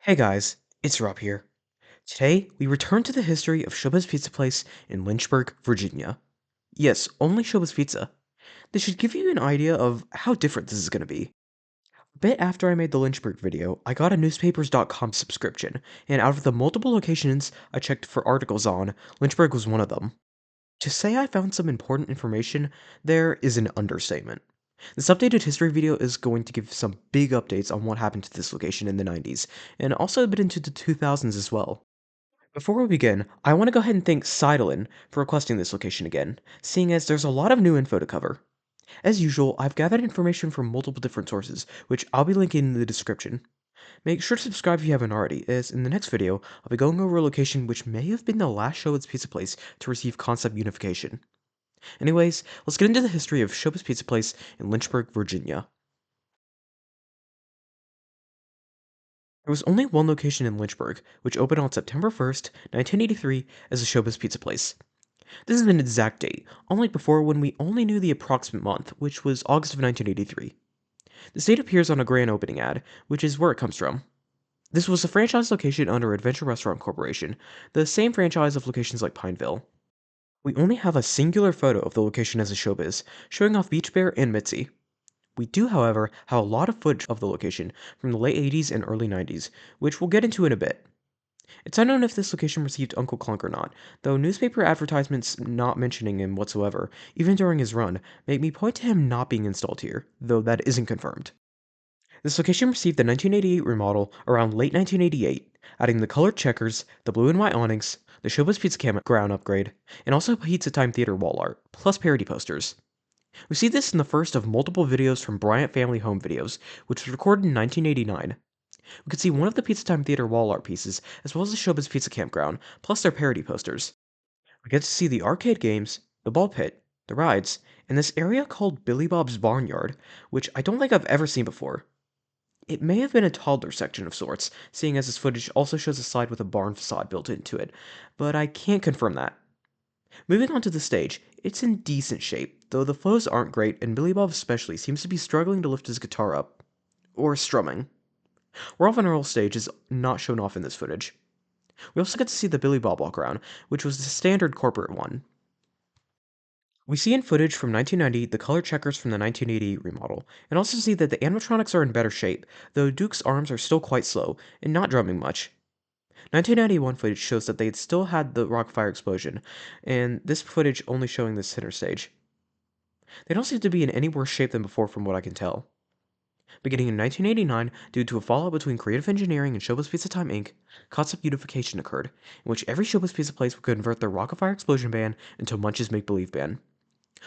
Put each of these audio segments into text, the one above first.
Hey guys, it's Rob here. Today, we return to the history of Showbiz Pizza Place in Lynchburg, Virginia. Yes, only Showbiz Pizza. This should give you an idea of how different this is going to be. A bit after I made the Lynchburg video, I got a newspapers.com subscription, and out of the multiple locations I checked for articles on, Lynchburg was one of them. To say I found some important information there is an understatement. This updated history video is going to give some big updates on what happened to this location in the 90s, and also a bit into the 2000s as well. Before we begin, I want to go ahead and thank Cydalan for requesting this location again, seeing as there's a lot of new info to cover. As usual, I've gathered information from multiple different sources, which I'll be linking in the description. Make sure to subscribe if you haven't already, as in the next video, I'll be going over a location which may have been the last Showbiz Pizza Place to receive concept unification. Anyways, let's get into the history of Showbiz Pizza Place in Lynchburg, Virginia. There was only one location in Lynchburg, which opened on September 1st, 1983 as a Showbiz Pizza Place. This is an exact date, unlike before when we only knew the approximate month, which was August of 1983. This date appears on a grand opening ad, which is where it comes from. This was a franchise location under Adventure Restaurant Corporation, the same franchise of locations like Pineville. We only have a singular photo of the location as a Showbiz, showing off Beach Bear and Mitzi. We do, however, have a lot of footage of the location from the late 80s and early 90s, which we'll get into in a bit. It's unknown if this location received Uncle Clunk or not, though newspaper advertisements not mentioning him whatsoever, even during his run, make me point to him not being installed here, though that isn't confirmed. This location received the 1988 remodel around late 1988, adding the colored checkers, the blue and white awnings, the Showbiz Pizza Campground upgrade, and also Pizza Time Theater wall art, plus parody posters. We see this in the first of multiple videos from Bryant Family Home Videos, which was recorded in 1989. We could see one of the Pizza Time Theater wall art pieces, as well as the Showbiz Pizza Campground, plus their parody posters. We get to see the arcade games, the ball pit, the rides, and this area called Billy Bob's Barnyard, which I don't think I've ever seen before. It may have been a toddler section of sorts, seeing as this footage also shows a slide with a barn facade built into it, but I can't confirm that. Moving on to the stage, it's in decent shape, though the flows aren't great and Billy Bob especially seems to be struggling to lift his guitar up. Or strumming. Rolf and Earl's stage is not shown off in this footage. We also get to see the Billy Bob walk around, which was the standard corporate one. We see in footage from 1990 the color checkers from the 1988 remodel, and also see that the animatronics are in better shape, though Duke's arms are still quite slow, and not drumming much. 1991 footage shows that they had still had the rock fire explosion, and this footage only showing the center stage. They don't seem to be in any worse shape than before from what I can tell. Beginning in 1989, due to a fallout between Creative Engineering and Showbiz Pizza Time Inc., concept unification occurred, in which every Showbiz Pizza place would convert their Rockafire Explosion band into Munch's Make Believe band.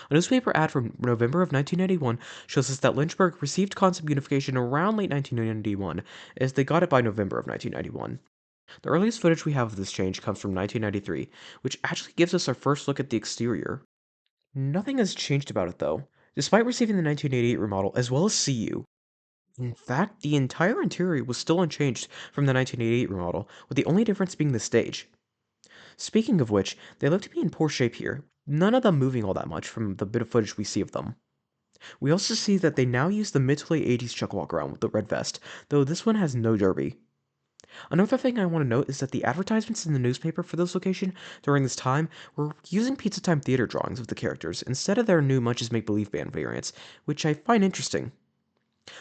A newspaper ad from November of 1991 shows us that Lynchburg received concept unification around late 1991, as they got it by November of 1991. The earliest footage we have of this change comes from 1993, which actually gives us our first look at the exterior. Nothing has changed about it though, despite receiving the 1988 remodel as well as CU. In fact, the entire interior was still unchanged from the 1988 remodel, with the only difference being the stage. Speaking of which, they look to be in poor shape here, none of them moving all that much from the bit of footage we see of them. We also see that they now use the mid to late 80s Chuck walk around with the red vest, though this one has no derby. Another thing I want to note is that the advertisements in the newspaper for this location during this time were using Pizza Time Theater drawings of the characters instead of their new Munch's Make Believe Band variants, which I find interesting.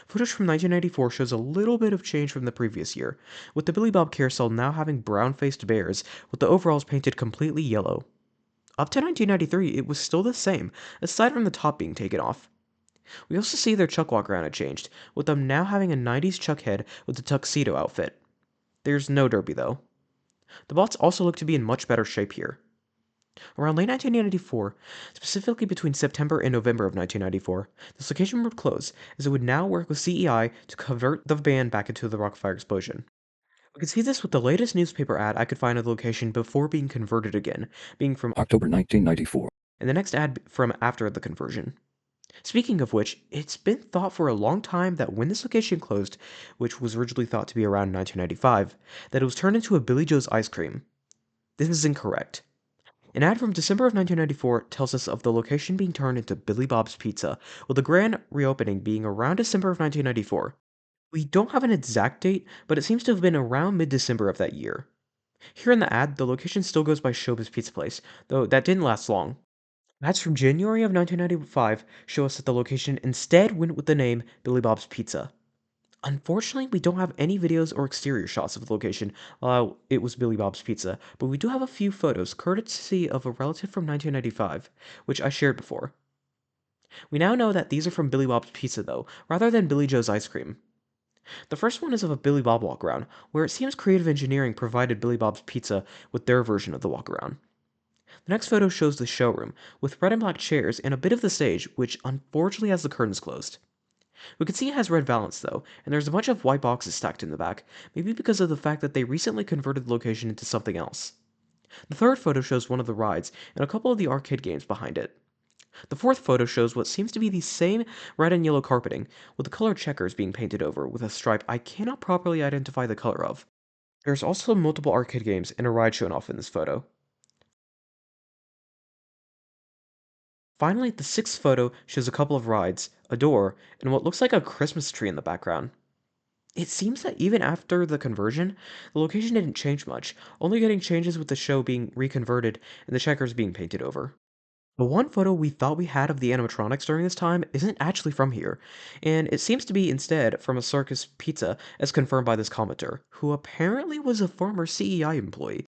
Footage from 1994 shows a little bit of change from the previous year, with the Billy Bob carousel now having brown-faced bears with the overalls painted completely yellow. Up to 1993, it was still the same, aside from the top being taken off. We also see their Chuck walk around had changed, with them now having a 90s Chuck head with the tuxedo outfit. There's no derby though. The bots also look to be in much better shape here. Around late 1994, specifically between September and November of 1994, this location would close, as it would now work with CEI to convert the band back into the Rockfire Explosion. We can see this with the latest newspaper ad I could find of the location before being converted again, being from October 1994. and the next ad from after the conversion. Speaking of which, it's been thought for a long time that when this location closed, which was originally thought to be around 1995, that it was turned into a Billy Joe's ice cream. This is incorrect. An ad from December of 1994 tells us of the location being turned into Billy Bob's Pizza, with the grand reopening being around December of 1994. We don't have an exact date, but it seems to have been around mid-December of that year. Here in the ad, the location still goes by Showbiz Pizza Place, though that didn't last long. Ads from January of 1995 show us that the location instead went with the name Billy Bob's Pizza. Unfortunately, we don't have any videos or exterior shots of the location while it was Billy Bob's Pizza, but we do have a few photos courtesy of a relative from 1995, which I shared before. We now know that these are from Billy Bob's Pizza, though, rather than Billy Joe's Ice Cream. The first one is of a Billy Bob walkaround, where it seems creative engineering provided Billy Bob's Pizza with their version of the walkaround. The next photo shows the showroom, with red and black chairs and a bit of the stage, which unfortunately has the curtains closed. We can see it has red valance though, and there's a bunch of white boxes stacked in the back, maybe because of the fact that they recently converted the location into something else. The third photo shows one of the rides and a couple of the arcade games behind it. The fourth photo shows what seems to be the same red and yellow carpeting, with the colored checkers being painted over with a stripe I cannot properly identify the color of. There's also multiple arcade games and a ride shown off in this photo. Finally, the sixth photo shows a couple of rides, a door, and what looks like a Christmas tree in the background. It seems that even after the conversion, the location didn't change much, only getting changes with the show being reconverted and the checkers being painted over. The one photo we thought we had of the animatronics during this time isn't actually from here, and it seems to be instead from a circus pizza as confirmed by this commenter, who apparently was a former CEI employee.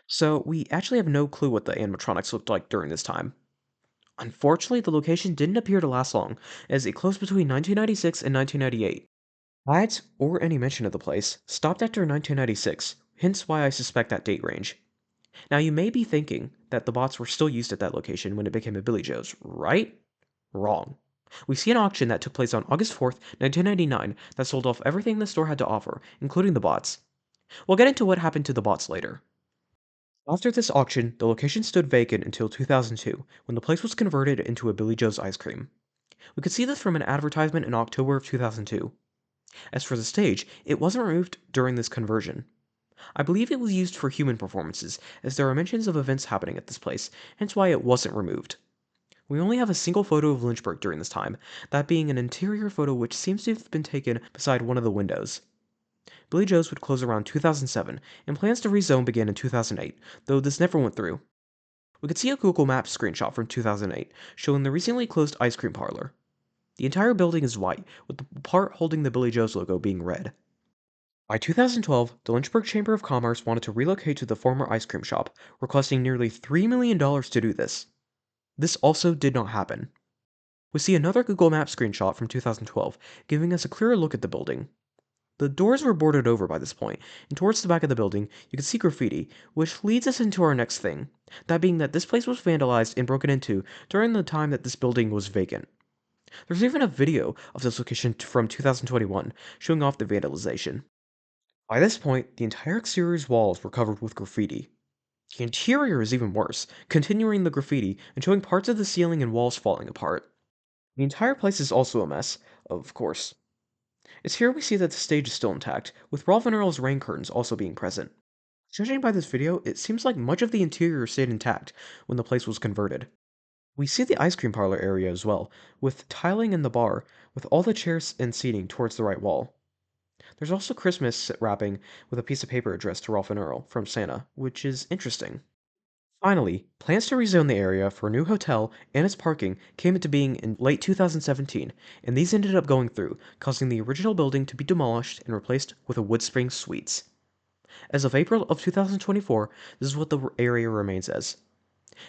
So we actually have no clue what the animatronics looked like during this time. Unfortunately, the location didn't appear to last long, as it closed between 1996 and 1998. Ads, or any mention of the place, stopped after 1996, hence why I suspect that date range. Now you may be thinking that the bots were still used at that location when it became a Billy Joe's, right? Wrong. We see an auction that took place on August 4th, 1999 that sold off everything the store had to offer, including the bots. We'll get into what happened to the bots later. After this auction, the location stood vacant until 2002, when the place was converted into a Billy Joe's ice cream. We could see this from an advertisement in October of 2002. As for the stage, it wasn't removed during this conversion. I believe it was used for human performances, as there are mentions of events happening at this place, hence why it wasn't removed. We only have a single photo of Lynchburg during this time, that being an interior photo which seems to have been taken beside one of the windows. Billy Joe's would close around 2007, and plans to rezone began in 2008, though this never went through. We could see a Google Maps screenshot from 2008, showing the recently closed ice cream parlor. The entire building is white, with the part holding the Billy Joe's logo being red. By 2012, the Lynchburg Chamber of Commerce wanted to relocate to the former ice cream shop, requesting nearly $3 million to do this. This also did not happen. We see another Google Maps screenshot from 2012, giving us a clearer look at the building. The doors were boarded over by this point, and towards the back of the building, you can see graffiti, which leads us into our next thing, that being that this place was vandalized and broken into during the time that this building was vacant. There's even a video of this location from 2021 showing off the vandalization. By this point, the entire exterior's walls were covered with graffiti. The interior is even worse, continuing the graffiti and showing parts of the ceiling and walls falling apart. The entire place is also a mess, of course. It's here we see that the stage is still intact, with Rolf and Earl's rain curtains also being present. Judging by this video, it seems like much of the interior stayed intact when the place was converted. We see the ice cream parlor area as well, with tiling in the bar, with all the chairs and seating towards the right wall. There's also Christmas wrapping with a piece of paper addressed to Rolf and Earl from Santa, which is interesting. Finally, plans to rezone the area for a new hotel and its parking came into being in late 2017, and these ended up going through, causing the original building to be demolished and replaced with a Woodspring Suites. As of April of 2024, this is what the area remains as.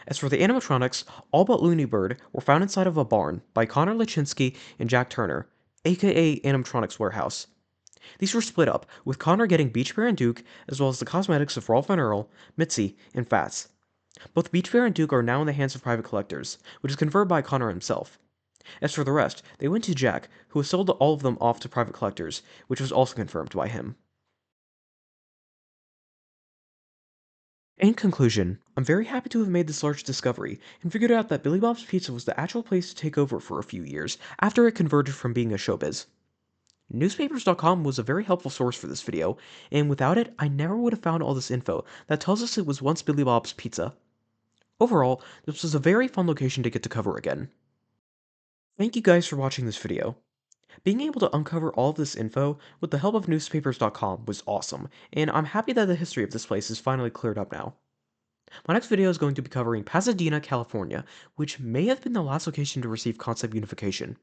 As for the animatronics, all but Looney Bird were found inside of a barn by Connor Lachinsky and Jack Turner, aka Animatronics Warehouse. These were split up, with Connor getting Beach Bear and Duke, as well as the cosmetics of Rolf and Earl, Mitzi, and Fats. Both Beach Bear and Duke are now in the hands of private collectors, which is confirmed by Connor himself. As for the rest, they went to Jack, who has sold all of them off to private collectors, which was also confirmed by him. In conclusion, I'm very happy to have made this large discovery, and figured out that Billy Bob's Pizza was the actual place to take over for a few years, after it converted from being a showbiz. Newspapers.com was a very helpful source for this video, and without it, I never would have found all this info that tells us it was once Billy Bob's Pizza. Overall, this was a very fun location to get to cover again. Thank you guys for watching this video. Being able to uncover all of this info with the help of newspapers.com was awesome, and I'm happy that the history of this place is finally cleared up now. My next video is going to be covering Pasadena, California, which may have been the last location to receive concept unification.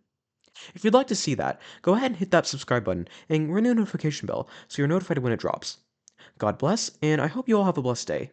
If you'd like to see that, go ahead and hit that subscribe button and ring the notification bell so you're notified when it drops. God bless, and I hope you all have a blessed day.